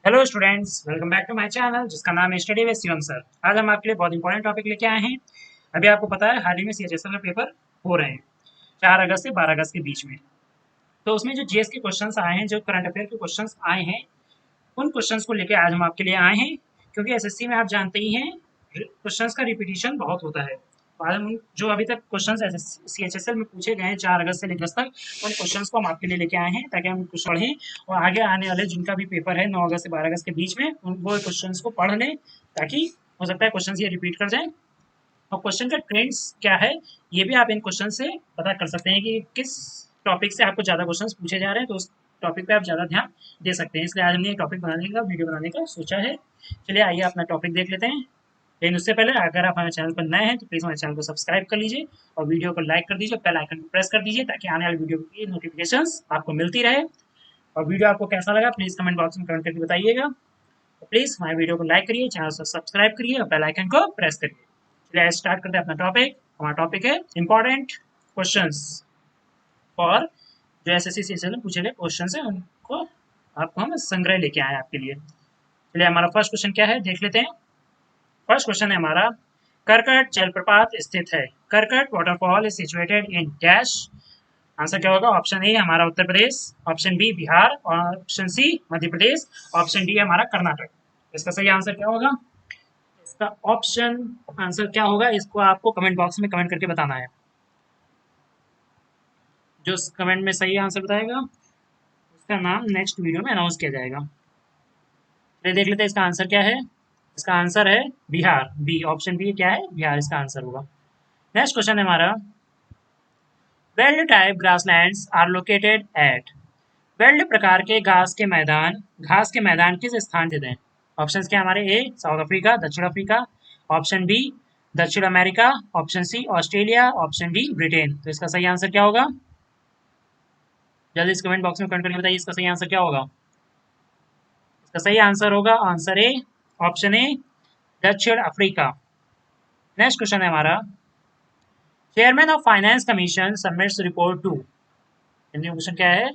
Hello students, welcome back to my channel जिसका नाम है स्टडी विद शिवम सर। आज हम आपके लिए बहुत इंपॉर्टेंट टॉपिक लेके आए हैं। अभी आपको पता है हाल ही में सीएचएसएल में पेपर हो रहे हैं 4 अगस्त से 12 अगस्त के बीच में। तो उसमें जो जीएस के क्वेश्चंस आए हैं, जो करंट अफेयर के क्वेश्चंस आए हैं, उन क्वेश्चंस को लेके आज हम आपके लिए आए हैं। क्योंकि एसएससी में आप जानते ही हैं क्वेश्चंस का रिपीटिशन बहुत होता है। तो आज हम जो अभी तक क्वेश्चंस सीएचएसएल में पूछे गए हैं 4 अगस्त से लेकर अगस्त तक, उन क्वेश्चंस को हम आपके लिए लेके आए हैं ताकि हम कुछ पढ़ें और आगे आने वाले जिनका भी पेपर है 9 अगस्त से 12 अगस्त के बीच में वो क्वेश्चंस को पढ़ लें, ताकि हो सकता है क्वेश्चंस ये रिपीट कर जाएं। और क्वेश्चन का ट्रेंड्स क्या है ये भी आप इन क्वेश्चन से पता कर सकते हैं कि किस टॉपिक से आपको ज़्यादा क्वेश्चंस पूछे जा रहे हैं, तो उस टॉपिक पे आप ज़्यादा ध्यान दे सकते हैं। इसलिए आज हमने एक टॉपिक बनाने का वीडियो बनाने का सोचा है। चलिए आइए अपना टॉपिक देख लेते हैं। लेकिन उससे पहले अगर आप हमारे चैनल पर नए हैं तो प्लीज़ हमारे चैनल को सब्सक्राइब कर लीजिए और वीडियो को लाइक कर दीजिए, बेल आइकन को प्रेस कर दीजिए ताकि आने वाली वीडियो की नोटिफिकेशंस आपको मिलती रहे। और वीडियो आपको कैसा लगा प्लीज़ कमेंट बॉक्स में कमेंट करके बताइएगा। तो प्लीज़ हमारे वीडियो को लाइक करिए, चैनल को सब्सक्राइब करिए और बेल आइकन को प्रेस करिए। चलिए स्टार्ट करते हैं अपना टॉपिक। हमारा टॉपिक है इंपॉर्टेंट क्वेश्चंस और जो एसएससी सीजीएल में पूछे गए क्वेश्चंस हैं उनको आपको हम संग्रह लेके आए हैं आपके लिए। चलिए हमारा फर्स्ट क्वेश्चन क्या है देख लेते हैं। फर्स्ट क्वेश्चन है हमारा, करकट जलप्रपात स्थित है। Karkat waterfall is situated in dash. Answer क्या होगा? ऑप्शन ए हमारा Uttar Pradesh, option B Bihar, option C Madhya Pradesh, option D हमारा कर्नाटक। इसका सही आंसर क्या होगा? इसका ऑप्शन आंसर क्या होगा इसको आपको कमेंट बॉक्स में कमेंट करके बताना है। जो कमेंट में सही आंसर बताएगा उसका नाम नेक्स्ट वीडियो में अनाउंस किया जाएगा। चलिए देख लेते हैं इसका आंसर क्या है। इसका आंसर है बिहार, बी, ऑप्शन बी क्या है? बिहार इसका आंसर होगा। नेक्स्ट क्वेश्चन है हमारा, veld type grasslands are located at. Veld प्रकार के घास के मैदान किस स्थान स्थित हैं? ऑप्शन क्या हमारे? ए साउथ अफ्रीका, दक्षिण अफ्रीका, ऑप्शन बी दक्षिण America, option C Australia, option D Britain. तो इसका सही आंसर क्या होगा? जल्दी इस कमेंट बॉक्स में कमेंट करके बताइए इसका सही आंसर क्या होगा। इसका सही आंसर होगा आंसर ए, ऑप्शन ए दक्षिण अफ्रीका। नेक्स्ट क्वेश्चन है हमारा, chairman of finance commission submits report to. Hindi में क्वेश्चन क्या है?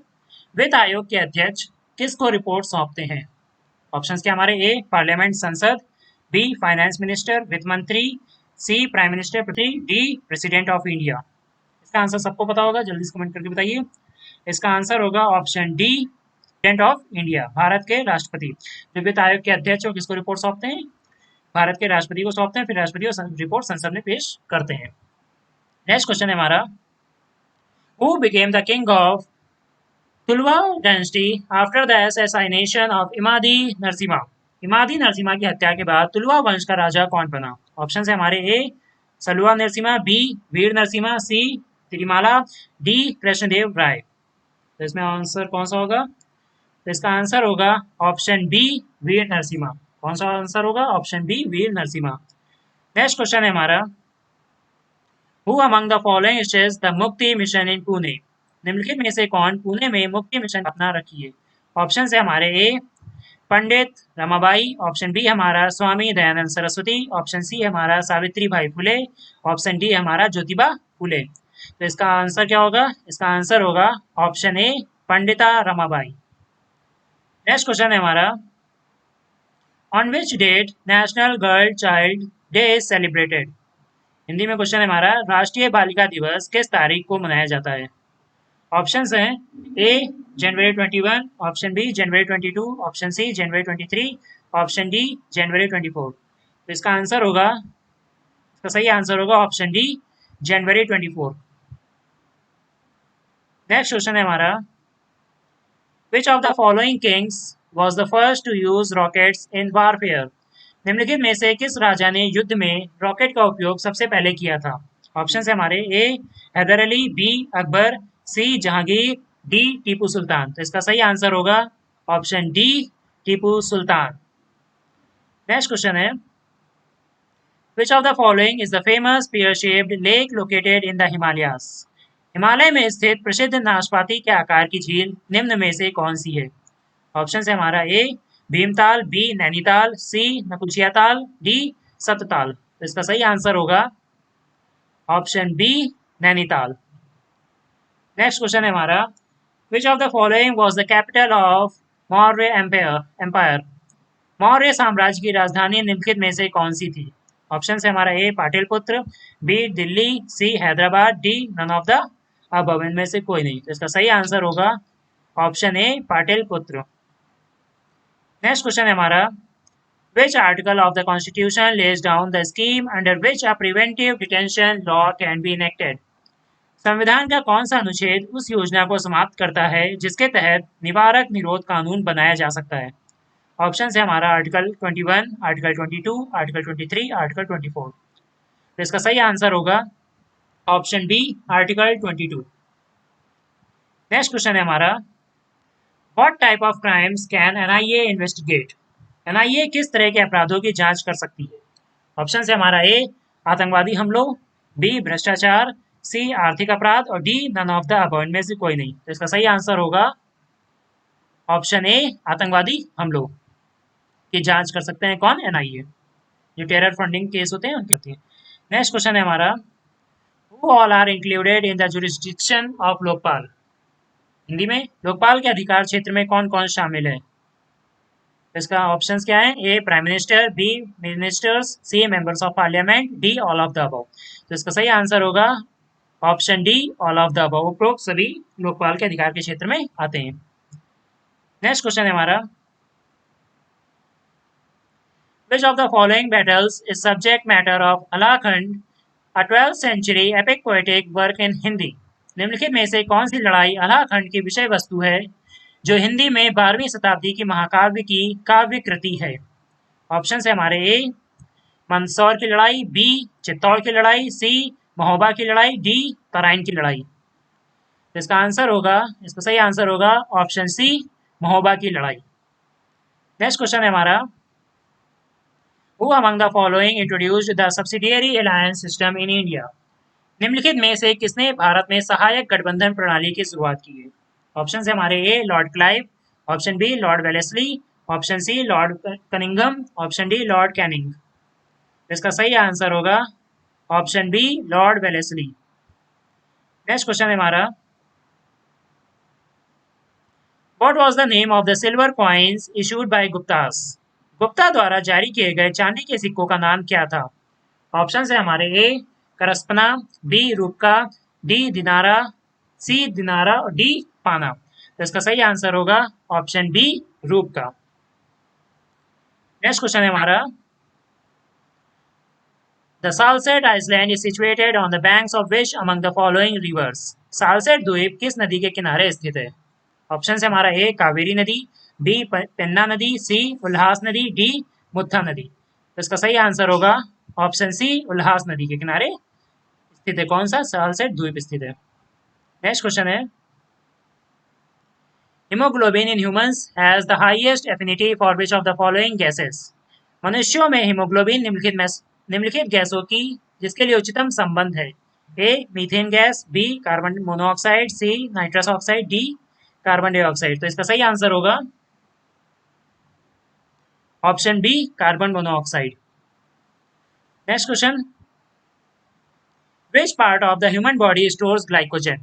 वित्त आयोग के अध्यक्ष किसको रिपोर्ट सौंपते हैं? ऑप्शंस क्या हमारे? ए पार्लियामेंट संसद, बी फाइनेंस मिनिस्टर वित्त मंत्री, सी प्राइम मिनिस्टर पृथ्वी, डी प्रेसिडेंट ऑफ इंडिया। इसका आंसर सबको पता होगा, जल्दी से कमेंट करके बताइए। इसका आंसर होगा option D president of India, Bharat के राष्ट्रपति। जो वित्त आयोग के अध्यक्ष हो किसको रिपोर्ट सौंपते हैं? भारत के राष्ट्रपति को सौंपते हैं, फिर राष्ट्रपति रिपोर्ट संसद में पेश करते हैं। नेक्स्ट क्वेश्चन है हमारा, who became the king of Tuluva dynasty after the assassination of Immadi Narasimha. Immadi Narasimha की हत्या के बाद तुलवा वंश का राजा कौन बना? ऑप्शन है हमारे, ए सलुवा नरसिम्हा, बी वीर नरसिम्हा, सी तिरुमाला, डी कृष्णदेव राय। तो इसमें आंसर कौन सा होगा? तो इसका आंसर होगा ऑप्शन बी वीर नरसिम्हा। कौन सा आंसर होगा? ऑप्शन बी वीर नरसिम्हा। नेक्स्ट क्वेश्चन है हमारा, who among the following states the मुक्ति मिशन इन पुणे। निम्नलिखित में से कौन पुणे में मुक्ति मिशन अपना रखी है? ऑप्शन है हमारे, ए पंडित रमाबाई, ऑप्शन बी हमारा स्वामी दयानंद सरस्वती, ऑप्शन सी हमारा सावित्री भाई फुले, ऑप्शन डी हमारा ज्योतिबा फुले। तो इसका आंसर क्या होगा? इसका आंसर होगा ऑप्शन ए पंडिता रमाबाई। नेक्स्ट क्वेश्चन है हमारा, on which date national girl child day is celebrated. Hindi में क्वेश्चन है हमारा, राष्ट्रीय बालिका दिवस किस तारीख को मनाया जाता है? ऑप्शंस हैं, ए जनवरी 21, ऑप्शन बी जनवरी 22, ऑप्शन सी जनवरी 23, ऑप्शन डी जनवरी 24। तो इसका आंसर होगा, इसका सही आंसर होगा ऑप्शन डी जनवरी 24। नेक्स्ट क्वेश्चन है हमारा, which of the following kings was the first to use rockets in warfare. निम्नलिखित में से किस राजा ने युद्ध में रॉकेट का उपयोग सबसे पहले किया था? ऑप्शन है हमारे, ए हैदर अली, बी अकबर, सी जहांगीर, डी टीपू सुल्तान। तो इसका सही आंसर होगा option D Tipu Sultan. Next question है, विच of the following is the famous pear shaped lake located in the Himalayas. Himalaya में स्थित प्रसिद्ध नाशपाती के आकार की झील निम्न में से कौन सी है? ऑप्शन है हमारा, A Bhimtal, B Nainital, C Naukuchiya Tal, D Sattal. तो इसका सही आंसर होगा option B Nainital. Next question है हमारा, which of the following was the capital of Maurya empire. Maurya साम्राज्य की राजधानी निम्नलिखित में से कौन सी थी? ऑप्शन है हमारा A Pataliputra, B Delhi, C Hyderabad, D none of the above. इनमें से कोई नहीं। तो इसका सही आंसर होगा option A Pataliputra. Next question है हमारा, Which article of the Constitution lays down the scheme under which a preventive detention law can be enacted? संविधान का कौन सा अनुच्छेद उस योजना को समाप्त करता है जिसके तहत निवारक निरोध कानून बनाया जा सकता है? ऑप्शन है हमारा आर्टिकल 21, आर्टिकल 22, आर्टिकल 23, आर्टिकल 24। तो इसका सही आंसर होगा option B article 22। Next question है हमारा, what type of crimes can NIA investigate? NIA किस तरह के अपराधों की जांच कर सकती है? ऑप्शन है हमारा ए आतंकवादी हमलों, बी भ्रष्टाचार, सी आर्थिक अपराध और D none of the above. इनमें से कोई नहीं। तो इसका सही आंसर होगा ऑप्शन ए आतंकवादी हमलों की जांच कर सकते हैं कौन? एनआईए। जो टेरर फंडिंग केस होते हैं उनकी होती है। नेक्स्ट क्वेश्चन है हमारा, who all are included in the jurisdiction of Lokpal? Hindi में लोकपाल के अधिकार क्षेत्र में कौन कौन शामिल है? इसका ऑप्शंस क्या है? A prime minister, B ministers, C members of parliament, D all of the above. तो इसका सही आंसर होगा option D all of the above. उपरोक्त सभी लोकपाल के अधिकार के क्षेत्र में आते हैं। नेक्स्ट क्वेश्चन है हमारा, Which of the following battles is subject matter of अलाखंड, a 12th century epic poetic work in Hindi? निम्नलिखित में से कौन सी लड़ाई अलाखंड की विषय वस्तु है जो हिंदी में 12वीं शताब्दी की महाकाव्य की काव्य कृति है? ऑप्शन है हमारे ए मंदसौर की लड़ाई, बी चित्तौड़ की लड़ाई, सी महोबा की लड़ाई, डी तराइन की लड़ाई। तो इसका आंसर होगा, इसका सही आंसर होगा ऑप्शन सी महोबा की लड़ाई। नेक्स्ट क्वेश्चन है हमारा, Who among the following introduced the subsidiary alliance system in India? निम्नलिखित में से किसने भारत में सहायक गठबंधन प्रणाली की शुरुआत की है? ऑप्शन है हमारे A Lord Clive, option B Lord Wellesley, option C Lord Cunningham, option D Lord Canning. इसका सही आंसर होगा option B Lord Wellesley. Next question है हमारा, What was the name of the silver coins issued by Guptas? Gupta द्वारा जारी किए गए चांदी के सिक्कों का नाम क्या था? ऑप्शन है हमारे A Karshapana, B Rupaka, D Dinara, C Dinara और डी पाना। तो इसका सही आंसर होगा option B Rupaka. Next question है हमारा, the Salsette island is situated on the banks of which among the following rivers? Salsette द्वीप किस नदी के किनारे स्थित है? ऑप्शन है हमारा ए कावेरी नदी, बी पेन्ना नदी, सी उल्हास नदी, डी मुत्था नदी। तो इसका सही आंसर होगा ऑप्शन सी उल्हास नदी के किनारे स्थित है कौन सा? सालसेट द्वीप स्थित है। नेक्स्ट क्वेश्चन है, haemoglobin in humans has the highest affinity for which of the following gases? मनुष्यों में हीमोग्लोबिन निम्नलिखित गैसों की जिसके लिए उच्चतम संबंध है? A methane gas, B carbon monoxide, C nitrous oxide, D carbon dioxide. तो इसका सही आंसर होगा option B carbon monoxide. Next question, which part of the human body stores glycogen?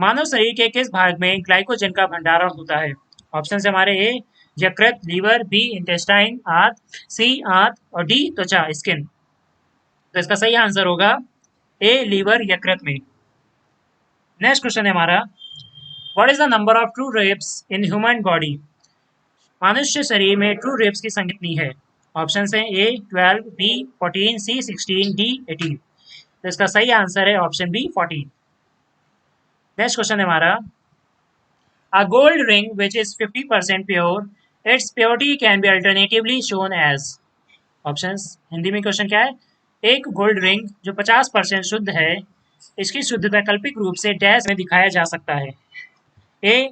मानव शरीर के किस भाग में ग्लाइकोजन का भंडारण होता है? ऑप्शन है हमारे ए यकृत, लीवर, बी इंटेस्टाइन आंत, सी आंत और डी त्वचा स्किन। तो इसका सही आंसर होगा ए लीवर यकृत में। नेक्स्ट क्वेश्चन है हमारा, what is the number of true ribs in human body? मनुष्य शरीर में ट्रू रिब्स की संख्या कितनी है? ऑप्शन है ए 12, बी 14, सी 16, डी 18। तो इसका सही आंसर है ऑप्शन बी 14। नेक्स्ट क्वेश्चन है हमारा, a gold ring which is 50% pure, its purity can be alternatively shown as. Options Hindi में क्वेश्चन क्या है? एक गोल्ड रिंग जो 50% शुद्ध है, इसकी शुद्धता वैकल्पिक रूप से डैश में दिखाया जा सकता है? ए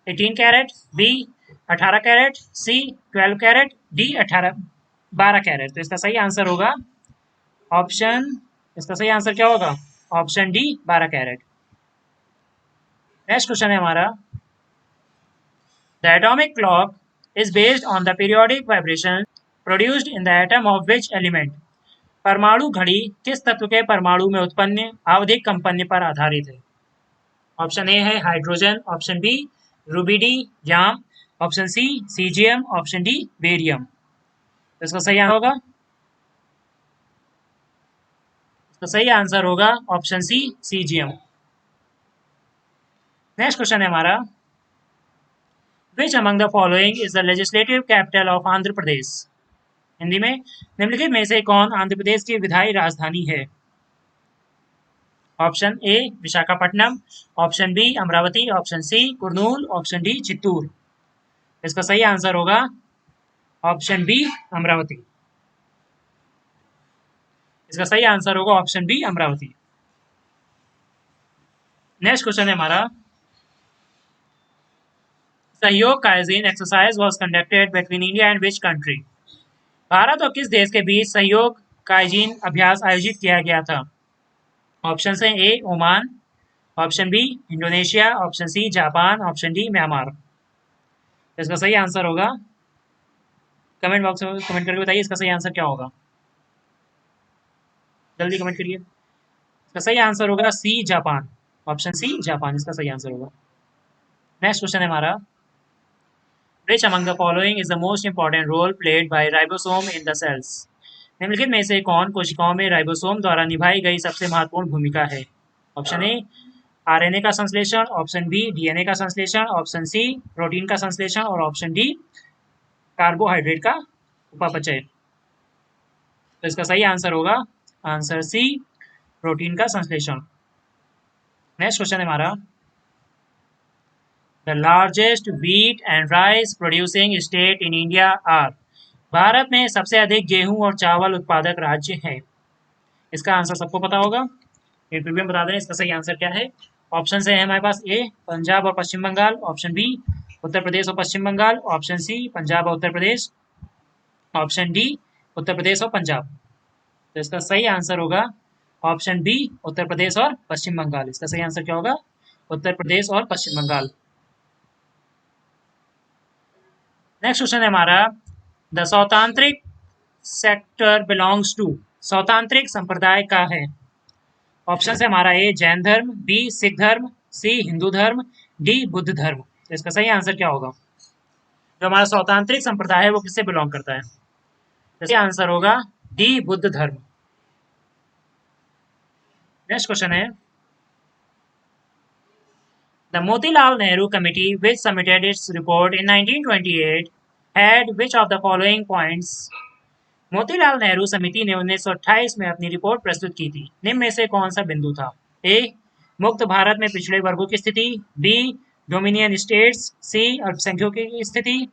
18 कैरेट, बी 18 कैरेट, सी 12 कैरेट, डी 12 कैरेट। तो इसका सही आंसर होगा ऑप्शन, इसका सही आंसर क्या होगा? Option D 12 carat. Next question है हमारा, the atomic clock is based on the periodic vibration produced in the atom of which element? परमाणु घड़ी किस तत्व के परमाणु में उत्पन्न आवधिक कंपन पर आधारित है? ऑप्शन ए है hydrogen, option B rubidium, option C caesium, option D barium. तो इसका सही आंसर होगा, तो सही आंसर होगा option C caesium. Next question है हमारा, which among the following is the legislative capital of Andhra Pradesh. Hindi में निम्नलिखित में से कौन आंध्र प्रदेश की विधायी राजधानी है। Option A Visakhapatnam, option B Amaravati, option C Kurnool, option D Chittoor. इसका सही आंसर होगा ऑप्शन बी अमरावती। इसका सही आंसर होगा option B Amaravati. Next question है हमारा, Sahyog Kaijin exercise was conducted between India and which country. Bharat और किस देश के बीच सहयोग काइजिन अभ्यास आयोजित किया गया था। ऑप्शन है A Oman, option B Indonesia, option C Japan, option D Myanmar. इसका सही आंसर होगा, कमेंट बॉक्स में कमेंट करके बताइए इसका सही आंसर क्या होगा, जल्दी कमेंट करिए। इसका सही आंसर होगा C Japan, option C Japan इसका सही आंसर होगा। नेक्स्ट क्वेश्चन है हमारा, which among the following is the most important role played by ribosome in the cells. निम्नलिखित में से कौन कोशिकाओं में राइबोसोम द्वारा निभाई गई सबसे महत्वपूर्ण भूमिका है। ऑप्शन ए आरएनए का संश्लेषण, ऑप्शन बी डीएनए का संश्लेषण, ऑप्शन सी प्रोटीन का संश्लेषण और ऑप्शन डी कार्बोहाइड्रेट का उपापचय। तो इसका सही आंसर होगा आंसर सी प्रोटीन का संश्लेषण। नेक्स्ट क्वेश्चन है हमारा, the largest wheat and rice producing state in India are. Bharat में सबसे अधिक गेहूं और चावल उत्पादक राज्य है। इसका आंसर सबको पता होगा, फिर भी हम बता दें इसका सही आंसर क्या है। ऑप्शन से है हमारे पास ए पंजाब और पश्चिम बंगाल, ऑप्शन बी उत्तर प्रदेश और पश्चिम बंगाल, ऑप्शन सी पंजाब और उत्तर प्रदेश, ऑप्शन डी उत्तर प्रदेश और पंजाब। तो इसका सही आंसर होगा ऑप्शन बी उत्तर प्रदेश और पश्चिम बंगाल। इसका सही आंसर क्या होगा, उत्तर प्रदेश और पश्चिम बंगाल। नेक्स्ट क्वेश्चन है हमारा, द सौतांत्रिक सेक्टर बिलोंग्स टू। सौतांत्रिक संप्रदाय का है। ऑप्शन है हमारा ए जैन धर्म, बी सिख धर्म, सी हिंदू धर्म, डी बुद्ध धर्म। तो इसका सही आंसर क्या होगा, जो हमारा सौतांत्रिक संप्रदाय है वो किससे बिलोंग करता है। तो इसका आंसर होगा डी बुद्ध धर्म। नेक्स्ट क्वेश्चन है, the Motilal Nehru committee which submitted its report in 1928 had which of the following points। Motilal Nehru समिति ने 1928 में अपनी रिपोर्ट प्रस्तुत की थी, निम्न में से कौन सा बिंदु था। ए मुक्त भारत में पिछड़े वर्गों की स्थिति, बी डोमिनियन स्टेट्स, सी अल्पसंख्यकों की स्थिति,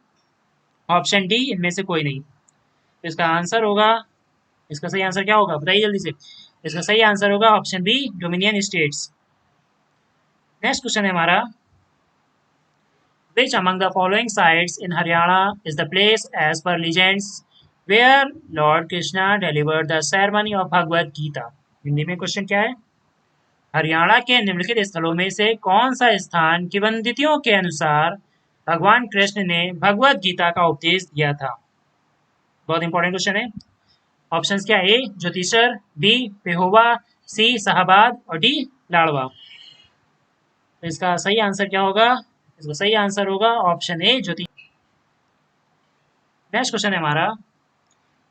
ऑप्शन डी इनमें से कोई नहीं। तो इसका आंसर होगा, इसका सही आंसर क्या होगा बताइए जल्दी से। इसका सही आंसर होगा option B dominion states. Next question है हमारा, which among the following sites in Haryana is the place as per legends where Lord Krishna delivered the ceremony of Bhagavad Gita। Hindi में क्वेश्चन क्या है, हरियाणा के निम्नलिखित स्थलों में से कौन सा स्थान किंवदंतियों के अनुसार भगवान कृष्ण ने भगवद गीता का उपदेश दिया था। बहुत इंपॉर्टेंट क्वेश्चन है। ऑप्शंस क्या, ए ज्योतिषर, बी पेहोवा, सी शाहबाद और डी लाड़वा। तो इसका सही आंसर क्या होगा, इसका सही आंसर होगा ऑप्शन ए ज्योति। नेक्स्ट क्वेश्चन है हमारा,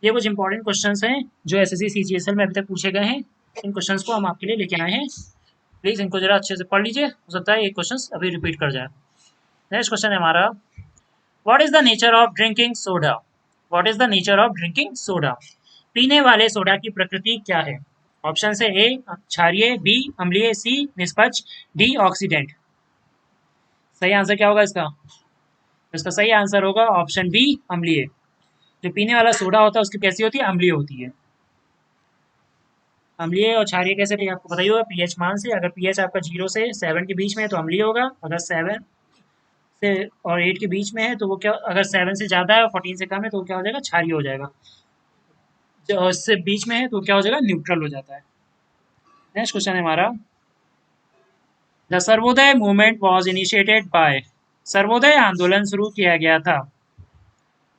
ये कुछ इंपॉर्टेंट क्वेश्चंस हैं जो एसएससी सीजीएसएल में अभी तक पूछे गए हैं। इन क्वेश्चंस को हम आपके लिए लेके आए हैं, प्लीज इनको जरा अच्छे से पढ़ लीजिए, हो सकता है ये क्वेश्चंस अभी रिपीट कर जाए। नेक्स्ट क्वेश्चन है हमारा, what is the nature of drinking soda. What is the nature of drinking soda. पीने वाले सोडा की प्रकृति क्या है। ऑप्शन है ए क्षारीय, बी अम्लीय, सी निष्पक्ष, डी ऑक्सीडेंट। सही आंसर क्या होगा इसका, इसका सही आंसर होगा ऑप्शन बी अम्लीय। जो पीने वाला सोडा होता है उसकी कैसी होती है, अम्लीय होती है। अम्लीय और क्षारीय कैसे आपको पता ही होगा, पीएच मान से। अगर पीएच आपका 0 से 7 के बीच में है तो अम्लीय होगा, अगर 7 से और 8 के बीच में है तो वो क्या, अगर 7 से ज़्यादा है और 14 से कम है तो वो क्या हो जाएगा, क्षारीय हो जाएगा। जो इससे बीच में है तो क्या हो जाएगा, न्यूट्रल हो जाता है। नेक्स्ट क्वेश्चन है हमारा, the Sarvodaya movement was initiated by. Sarvodaya आंदोलन शुरू किया गया था।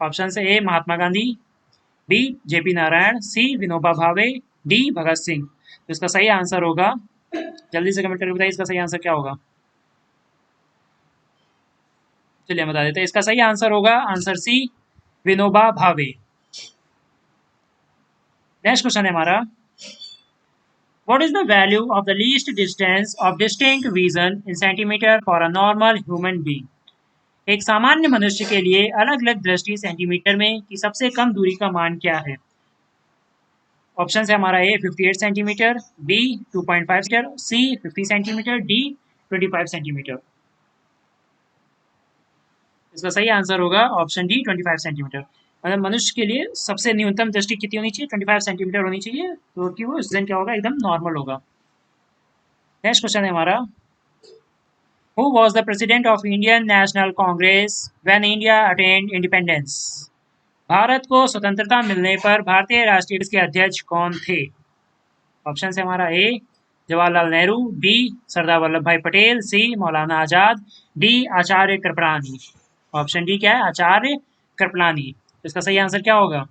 ऑप्शन से ए महात्मा गांधी, बी जेपी नारायण, सी विनोबा भावे, डी भगत सिंह। तो इसका सही आंसर होगा, जल्दी से कमेंट करके बताइए इसका सही आंसर क्या होगा। चलिए हम बता देते हैं, इसका सही आंसर होगा आंसर सी, विनोबा भावे। नेक्स्ट क्वेश्चन है हमारा, what is the value of the least distance of distinct vision in centimetre for a normal human being. एक सामान्य मनुष्य के लिए अलग अलग दृष्टि सेंटीमीटर में की सबसे कम दूरी का मान क्या है। ऑप्शन है हमारा ए 58 सेंटीमीटर, बी 2.5 सेंटीमीटर, सी 50 सेंटीमीटर, डी 25 सेंटीमीटर। इसका सही आंसर होगा ऑप्शन डी 25 सेंटीमीटर। मतलब मनुष्य के लिए सबसे न्यूनतम दृष्टि कितनी होनी चाहिए, 25 सेंटीमीटर होनी चाहिए, तो कि वो स्टूडेंट क्या होगा, एकदम नॉर्मल होगा। नेक्स्ट क्वेश्चन है हमारा, who was the president of Indian national Congress when India attend independence. Bharat को स्वतंत्रता मिलने पर भारतीय राष्ट्रीय कांग्रेस के अध्यक्ष कौन थे। ऑप्शन है हमारा ए जवाहरलाल नेहरू, बी सरदार वल्लभ भाई पटेल, सी Maulana Azad, D Acharya Kripalani. Option D क्या है, आचार्य कृपलानी। इसका सही आंसर क्या होगा,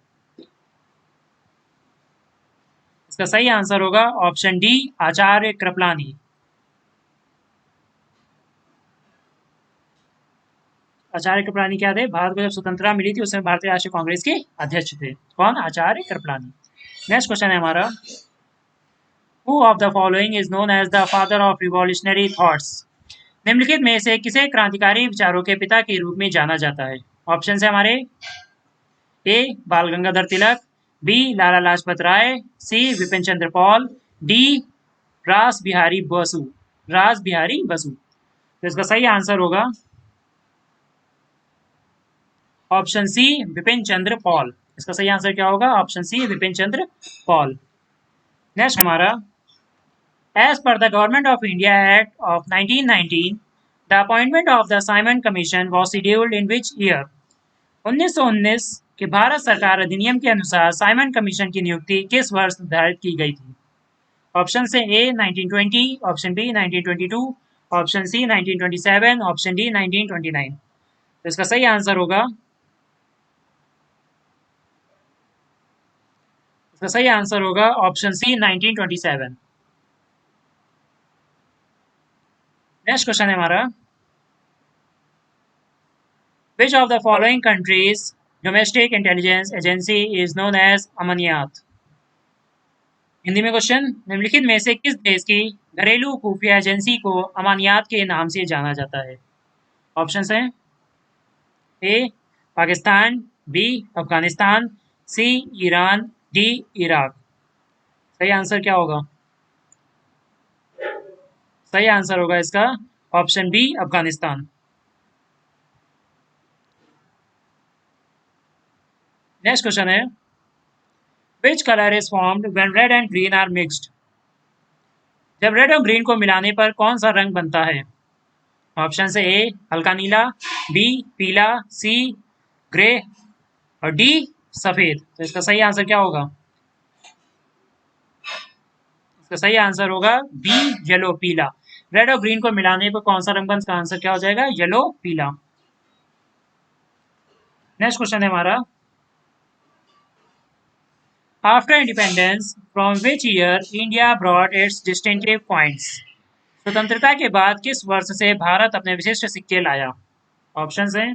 इसका सही आंसर होगा ऑप्शन डी आचार्य कृपलानी। आचार्य कृपलानी क्या थे, भारत को जब स्वतंत्रता मिली थी उस समय भारतीय राष्ट्रीय कांग्रेस के अध्यक्ष थे। कौन, आचार्य कृपलानी। नेक्स्ट क्वेश्चन है हमारा, who of the following is known as the father of revolutionary thoughts. निम्नलिखित में से किसे क्रांतिकारी विचारों के पिता के रूप में जाना जाता है। ऑप्शन है हमारे, ए बाल गंगाधर तिलक, बी लाला लाजपत राय, सी विपिन चंद्र पॉल, डी रास बिहारी बसु, रास बिहारी बसु। तो इसका सही आंसर होगा ऑप्शन सी विपिन चंद्र पॉल। इसका सही आंसर क्या होगा, option C Vipin Chandra Pal. Next हमारा, as per the government of India act of 1919 the appointment of the Simon commission was scheduled in which year. 1919 के भारत सरकार अधिनियम के अनुसार साइमन कमीशन की नियुक्ति किस वर्ष निर्धारित की गई थी। ऑप्शन से A 1920, option B 1922, option C 1927, option D 1929। तो इसका सही आंसर होगा, इसका सही आंसर होगा ऑप्शन सी 1927। नेक्स्ट क्वेश्चन है हमारा, which of the following countries domestic intelligence agency is known as Amniyat. Hindi में क्वेश्चन, निम्नलिखित में से किस देश की घरेलू खुफिया एजेंसी को अमानियात के नाम से जाना जाता है। ऑप्शन है, A Pakistan, B Afghanistan, C Iran, D Iraq. सही आंसर क्या होगा, सही आंसर होगा इसका option B Afghanistan. Next question है, which colour is formed when red and green are mixed. जब रेड और ग्रीन को मिलाने पर कौन सा रंग बनता है। ऑप्शन से ए हल्का नीला, बी पीला, सी ग्रे और डी सफेद। तो इसका सही आंसर क्या होगा, इसका सही आंसर होगा बी येलो पीला। रेड और ग्रीन को मिलाने पर कौन सा रंग बनता है, आंसर क्या हो जाएगा, येलो पीला। नेक्स्ट क्वेश्चन है हमारा, after independence from which year India brought it's distinctive points. स्वतंत्रता के बाद किस वर्ष से भारत अपने विशिष्ट सिक्के लाया। ऑप्शन है,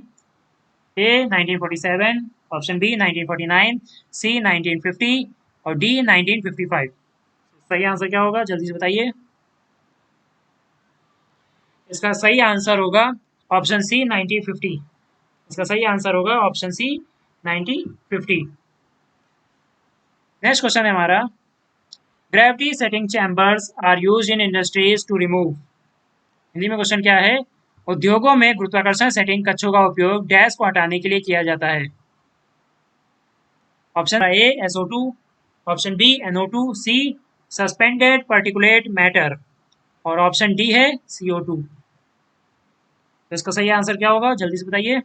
ए 1947, ऑप्शन बी 1949, सी 1950 और डी 1955। सही आंसर क्या होगा, जल्दी से बताइए। इसका सही आंसर होगा ऑप्शन सी 1950। इसका सही आंसर होगा ऑप्शन सी 1950। नेक्स्ट क्वेश्चन है हमारा, gravity setting chambers are used in industries to remove. Hindi में क्वेश्चन क्या है, उद्योगों में गुरुत्वाकर्षण सेटिंग कक्षों का उपयोग डैश को हटाने के लिए किया जाता है। Option A SO2, option B NO2, C suspended particulate matter और ऑप्शन डी है CO2। तो इसका सही आंसर क्या होगा, जल्दी से बताइए।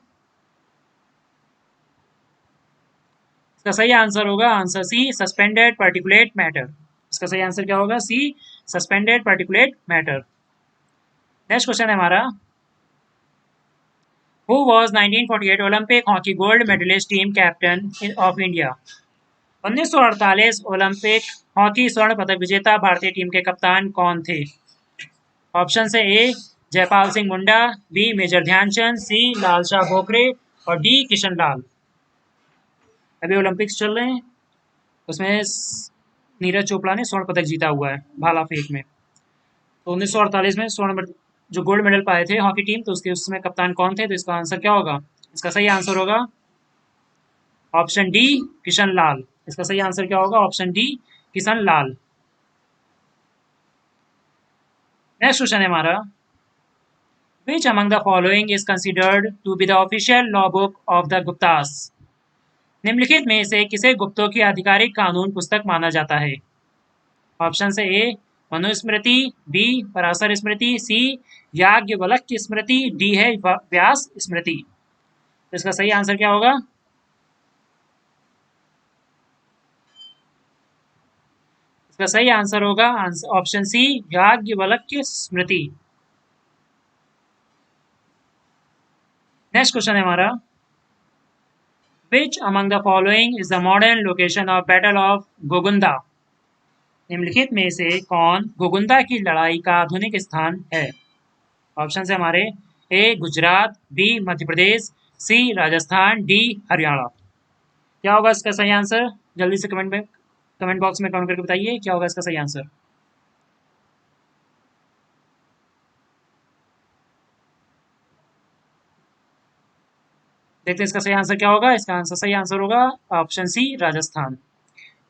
इसका सही आंसर होगा answer C suspended particulate matter. इसका सही आंसर क्या होगा, C suspended particulate matter. Next question है हमारा, who was 1948 Olympic hockey gold medallist team captain of India. 1948 Olympic hockey स्वर्ण पदक विजेता भारतीय टीम के कप्तान कौन थे। ऑप्शन है, ए जयपाल सिंह मुंडा, बी मेजर ध्यानचंद, सी लाल शाह भोकरे और डी किशन लाल। अभी ओलंपिक्स चल रहे हैं, उसमें नीरज चोपड़ा ने स्वर्ण पदक जीता हुआ है भाला फेंक में। तो 1948 में जो गोल्ड मेडल पाए थे हॉकी टीम, तो उसके उसमें कप्तान कौन थे? तो इसका आंसर क्या होगा? इसका सही आंसर होगा ऑप्शन डी किशन लाल। इसका सही आंसर क्या होगा? Option D Kishan Lal. Next question है हमारा, Which among the following is considered to be the official law book of the Guptas? निम्नलिखित में से किसे गुप्तों की आधिकारिक कानून पुस्तक माना जाता है? ऑप्शन से ए मनुस्मृति, बी पराशर स्मृति, सी याज्ञवल्क्य स्मृति, डी है व्यास स्मृति। तो इसका सही आंसर क्या होगा? इसका सही आंसर होगा ऑप्शन सी याज्ञवल्क्य स्मृति। नेक्स्ट क्वेश्चन है हमारा, Which among the following is the modern location of Battle of Gogunda? निम्नलिखित में से कौन गोगुंदा की लड़ाई का आधुनिक स्थान है? ऑप्शन है हमारे ए गुजरात, बी मध्य प्रदेश, सी राजस्थान, डी हरियाणा। क्या होगा इसका सही आंसर? जल्दी से कमेंट बॉक्स में कमेंट करके बताइए क्या होगा इसका सही आंसर। देखते हैं इसका सही आंसर क्या होगा। इसका आंसर सही आंसर होगा ऑप्शन सी राजस्थान।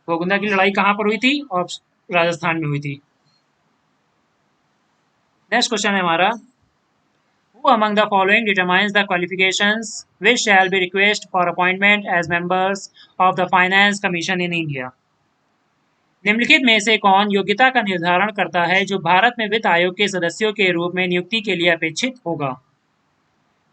गोगुंदा की लड़ाई कहां पर हुई थी? और राजस्थान में हुई थी। नेक्स्ट क्वेश्चन है हमारा, Who among the following determines the qualifications which shall be requested for appointment as members of the Finance Commission in India? निम्नलिखित में से कौन योग्यता का निर्धारण करता है जो भारत में वित्त आयोग के सदस्यों के रूप में नियुक्ति के लिए अपेक्षित होगा?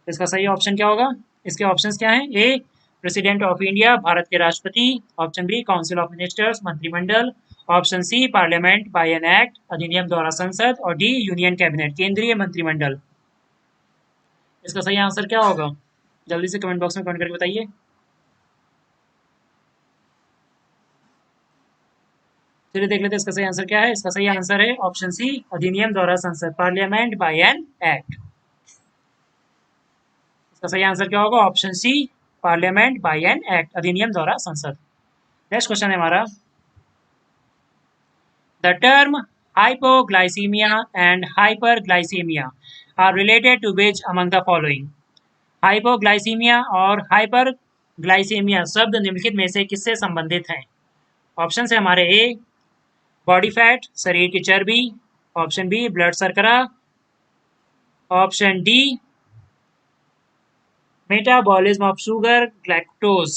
इसका सही ऑप्शन क्या होगा? इसके ऑप्शंस क्या हैं? A president of India, Bharat के राष्ट्रपति। Option B council of ministers, मंत्रिमंडल। Option C parliament by an act, अधिनियम द्वारा संसद। और डी यूनियन कैबिनेट, केंद्रीय मंत्रिमंडल। इसका सही आंसर क्या होगा? जल्दी से कमेंट बॉक्स में कमेंट करके बताइए। चलिए देख लेते हैं इसका सही आंसर क्या है। इसका सही आंसर है ऑप्शन सी अधिनियम द्वारा संसद, पार्लियामेंट बाय एन एक्ट। इसका सही आंसर क्या होगा? Option C parliament by an act, अधिनियम द्वारा संसद। नेक्स्ट क्वेश्चन है हमारा, the term hypoglycemia and hyperglycemia are related to which among the following? Hypoglycaemia और हाइपरग्लाइसीमिया शब्द निम्नलिखित में से किससे संबंधित हैं? ऑप्शन है हमारे ए बॉडी फैट, शरीर की चर्बी। ऑप्शन बी ब्लड शर्करा। Option D metabolism of sugar galactose,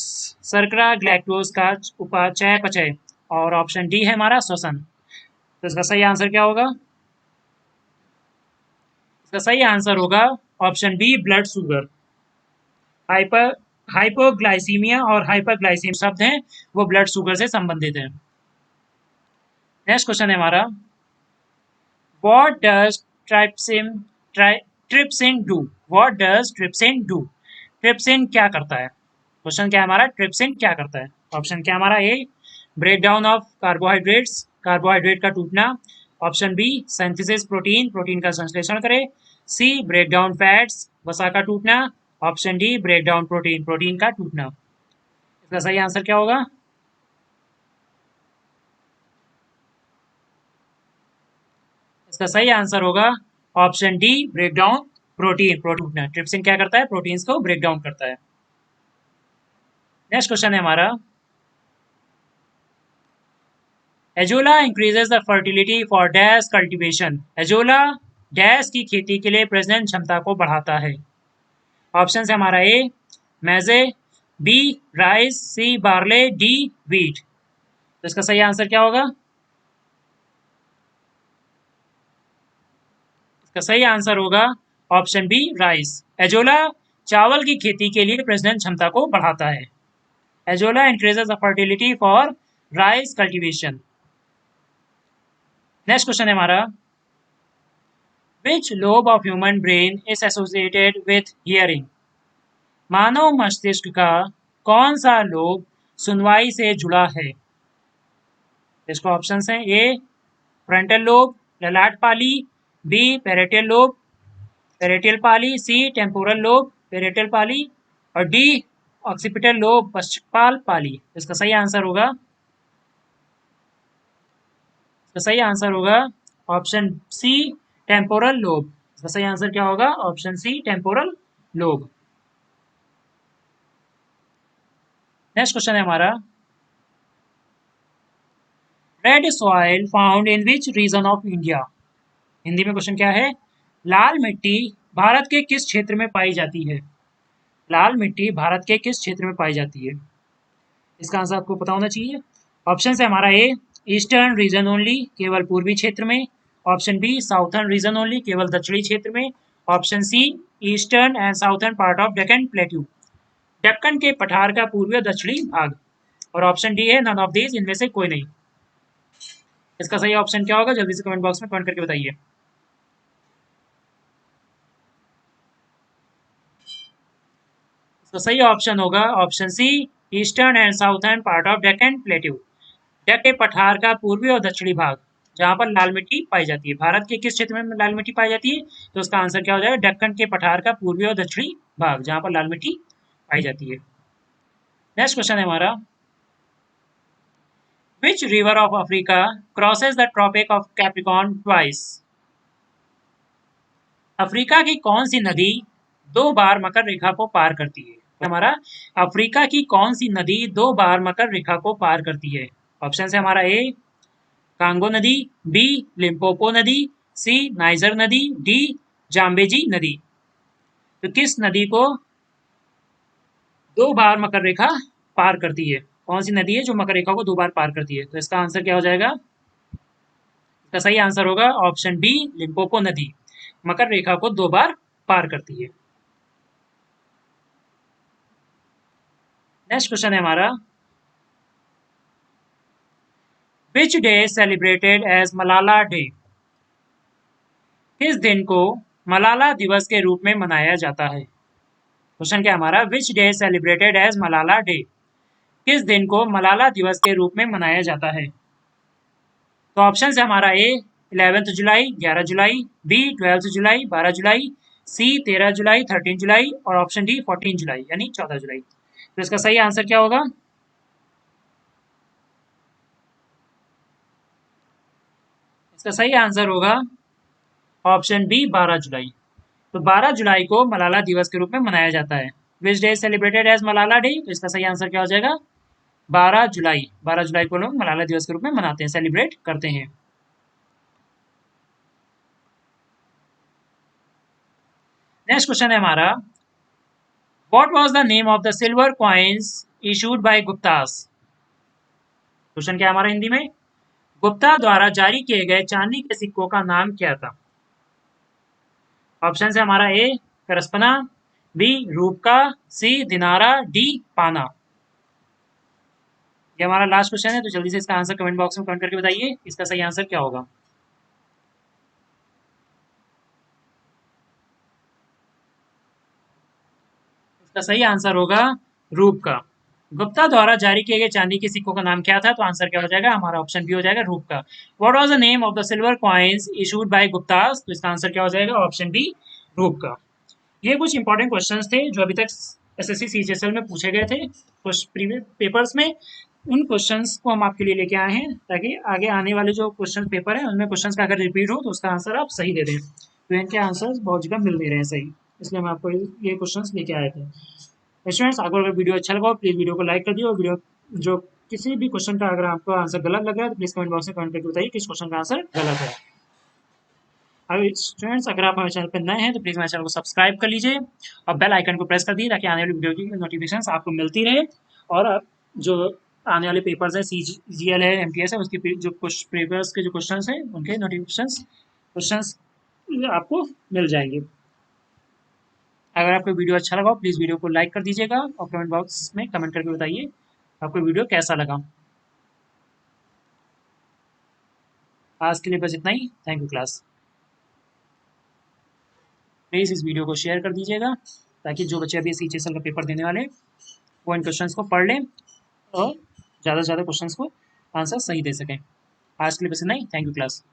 शर्करा ग्लैक्टोज का चयापचय। और ऑप्शन डी है हमारा श्वसन। तो इसका सही आंसर क्या होगा? इसका सही आंसर होगा option B blood sugar. Hypoglycaemia और हाइपरग्लाइसीमिया शब्द हैं वो ब्लड शुगर से संबंधित है। नेक्स्ट क्वेश्चन है हमारा, what does trypsin do? What does trypsin do? Trypsin क्या करता है? क्वेश्चन क्या है हमारा, ट्रिप्सिन क्या करता है? ऑप्शन क्या हमारा A break down of carbohydrates, carbohydrate का टूटना। Option B synthesis protein, protein का संश्लेषण करे। सी ब्रेक डाउन फैट्स, वसा का टूटना। Option D break down protein, protein का टूटना। इसका सही आंसर क्या होगा? इसका सही आंसर होगा option D break down protein, protein. Trypsin क्या करता है? प्रोटीन्स को ब्रेक डाउन करता है। नेक्स्ट क्वेश्चन है हमारा, azolla increases the fertility for dash cultivation. Azolla dash की खेती के लिए प्रजनन क्षमता को बढ़ाता है। ऑप्शन है हमारा ए मैजे, बी राइस, सी बार्ले, डी वीट। तो इसका सही आंसर क्या होगा? इसका सही आंसर होगा ऑप्शन बी राइस। एजोला चावल की खेती के लिए प्रजनन क्षमता को बढ़ाता है। Azolla increases the fertility for rice cultivation. Next question है हमारा, which lobe of human brain is associated with hearing? मानव मस्तिष्क का कौन सा लोब सुनवाई से जुड़ा है? इसका ऑप्शन है ए फ्रंटल लोब, ललाट पाली, बी पैरेटल लोब, पेरिटियल पाली, सी टेम्पोरल लोब पेरिटियल पाली, और डी ऑक्सीपिटल लोब पश्चकपाल पाली। इसका सही आंसर होगा, इसका सही आंसर होगा ऑप्शन सी टेम्पोरल लोब। इसका सही आंसर क्या होगा? Option C temporal lobe. Next question है हमारा, red soil found in which region of India. Hindi में क्वेश्चन क्या है? लाल मिट्टी भारत के किस क्षेत्र में पाई जाती है? लाल मिट्टी भारत के किस क्षेत्र में पाई जाती है? इसका आंसर आपको पता होना चाहिए। ऑप्शन है हमारा ए ईस्टर्न रीजन ओनली, केवल पूर्वी क्षेत्र में। Option B southern region only, केवल दक्षिणी क्षेत्र में। Option C eastern and southern part of Deccan plateau, Deccan के पठार का पूर्वी और दक्षिणी भाग। और ऑप्शन डी है नन ऑफ दीज, इनमें से कोई नहीं। इसका सही ऑप्शन क्या होगा? जल्दी से कमेंट बॉक्स में कमेंट करके बताइए। इसका सही ऑप्शन होगा option C eastern and southern part of Deccan plateau, Deccan के पठार का पूर्वी और दक्षिणी भाग, जहां पर लाल मिट्टी पाई जाती है। भारत के किस क्षेत्र में लाल मिट्टी पाई जाती है? तो उसका आंसर क्या हो जाएगा? दक्कन के पठार का पूर्वी और दक्षिणी भाग, जहां पर लाल मिट्टी पाई जाती है। नेक्स्ट क्वेश्चन है हमारा, which river of Africa crosses the tropic of Capricorn twice. Africa की कौन सी नदी 2 बार मकर रेखा को पार करती है? हमारा अफ्रीका की कौन सी नदी 2 बार मकर रेखा को पार करती है? ऑप्शन है हमारा ए कांगो नदी, बी लिम्पोपो नदी, सी नाइजर नदी, डी जाम्बेजी नदी। तो किस नदी को 2 बार मकर रेखा पार करती है? कौन सी नदी है जो मकर रेखा को 2 बार पार करती है? तो इसका आंसर क्या हो जाएगा? इसका सही आंसर होगा ऑप्शन बी लिम्पोपो नदी, मकर रेखा को 2 बार पार करती है। नेक्स्ट क्वेश्चन है हमारा, which day celebrated as Malala day. किस दिन को मलाला दिवस के रूप में मनाया जाता है? क्वेश्चन क्या हमारा, which day celebrated as Malala day, किस दिन को मलाला दिवस के रूप में मनाया जाता है? तो ऑप्शन है हमारा ए 11 जुलाई 11 जुलाई, बी 12 जुलाई 12 जुलाई, सी 13 जुलाई 13 जुलाई, और ऑप्शन डी 14 जुलाई यानी 14 जुलाई। तो इसका सही आंसर क्या होगा? इसका सही आंसर होगा ऑप्शन बी 12 जुलाई। तो 12 जुलाई को मलाला दिवस के रूप में मनाया जाता है। Which day celebrated as Malala day, तो इसका सही आंसर क्या हो जाएगा? 12 जुलाई। 12 जुलाई को लोग मलाला दिवस के रूप में मनाते हैं, सेलिब्रेट करते हैं। नेक्स्ट क्वेश्चन है हमारा, what was the name of the silver coins issued by Guptas. Question क्या हमारा हिंदी में, गुप्ता द्वारा जारी किए गए चांदी के सिक्कों का नाम क्या था? ऑप्शन है हमारा ए करस्पना, बी रूपका, सी दिनारा, डी पाना। ये हमारा लास्ट क्वेश्चन है, तो जल्दी से इसका आंसर कमेंट बॉक्स में कमेंट करके बताइए, इसका सही आंसर क्या होगा? इसका सही आंसर होगा रूप का। गुप्ता द्वारा जारी किए गए चांदी के सिक्कों का नाम क्या था? तो आंसर क्या हो जाएगा? हमारा ऑप्शन बी हो जाएगा रूप का। What was the name of the silver coins issued by Guptas, तो इसका आंसर क्या हो जाएगा? ऑप्शन बी रूप का। ये कुछ इंपॉर्टेंट क्वेश्चंस थे जो अभी तक एसएससी सीजीएसएल में पूछे गए थे कुछ प्रीवियस पेपर्स में। उन क्वेश्चंस को हम आपके लिए लेके आए हैं ताकि आगे आने वाले जो क्वेश्चन पेपर है उनमें क्वेश्चंस का अगर रिपीट हो तो उसका आंसर आप सही दे दें। तो इनके आंसर्स बहुत जगह मिल नहीं रहे हैं सही, इसलिए हम आपको ये क्वेश्चंस लेके आए थे। स्टूडेंट्स, अगर वीडियो अच्छा लगा प्लीज़ वीडियो को लाइक कर दिए, और वीडियो जो किसी भी क्वेश्चन का अगर आपको आंसर गलत लग रहा है तो प्लीज़ कमेंट बॉक्स में कमेंट करके बताइए किस क्वेश्चन का आंसर गलत है। अगर स्टूडेंट्स अगर आप हमारे चैनल पर नए हैं तो प्लीज़ हमारे चैनल को सब्सक्राइब कर लीजिए और बेल आइकन को प्रेस कर दिए ताकि आने वाली वीडियो की नोटिफिकेशन आपको मिलती रहे। और आप जो आने वाले पेपर्स हैं CGL है, MTS है, उसके जो कुछ पेपर्स के जो क्वेश्चन हैं उनके क्वेश्चन आपको मिल जाएंगे। अगर आपको वीडियो अच्छा लगा प्लीज़ वीडियो को लाइक कर दीजिएगा और कमेंट बॉक्स में कमेंट करके बताइए आपको वीडियो कैसा लगा। आज के लिए बस इतना ही। Thank you class. प्लीज़ इस वीडियो को शेयर कर दीजिएगा ताकि जो बच्चे अभी CGSL का पेपर देने वाले वो इन क्वेश्चंस को पढ़ लें और ज़्यादा से ज़्यादा क्वेश्चंस को आंसर सही दे सकें। आज के लिए बस इतना ही। Thank you class.